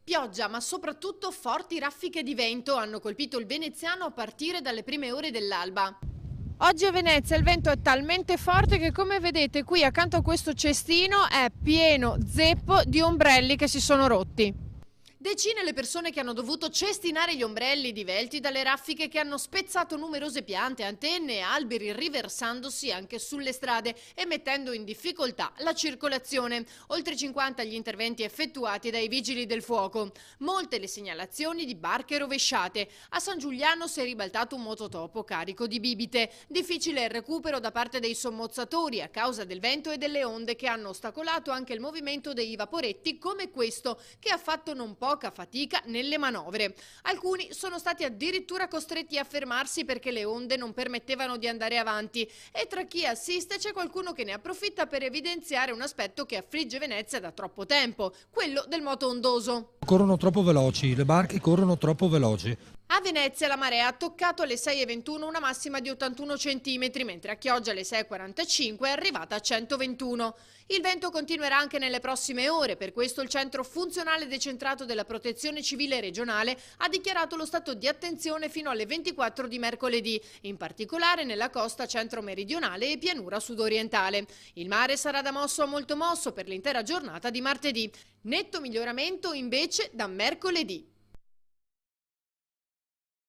Pioggia, ma soprattutto forti raffiche di vento hanno colpito il veneziano a partire dalle prime ore dell'alba. Oggi a Venezia il vento è talmente forte che, come vedete qui accanto a questo cestino, è pieno zeppo di ombrelli che si sono rotti. Decine le persone che hanno dovuto cestinare gli ombrelli divelti dalle raffiche che hanno spezzato numerose piante, antenne e alberi, riversandosi anche sulle strade e mettendo in difficoltà la circolazione. Oltre 50 gli interventi effettuati dai vigili del fuoco. Molte le segnalazioni di barche rovesciate. A San Giuliano si è ribaltato un mototopo carico di bibite. Difficile il recupero da parte dei sommozzatori a causa del vento e delle onde che hanno ostacolato anche il movimento dei vaporetti come questo, che ha fatto non poca fatica nelle manovre. Alcuni sono stati addirittura costretti a fermarsi perché le onde non permettevano di andare avanti, e tra chi assiste c'è qualcuno che ne approfitta per evidenziare un aspetto che affligge Venezia da troppo tempo, quello del moto ondoso. Corrono troppo veloci, le barche corrono troppo veloci. A Venezia la marea ha toccato alle 6,21 una massima di 81 cm, mentre a Chioggia alle 6,45 è arrivata a 121. Il vento continuerà anche nelle prossime ore, per questo il Centro Funzionale Decentrato della Protezione Civile Regionale ha dichiarato lo stato di attenzione fino alle 24 di mercoledì, in particolare nella costa centro-meridionale e pianura sudorientale. Il mare sarà da mosso a molto mosso per l'intera giornata di martedì. Netto miglioramento invece da mercoledì.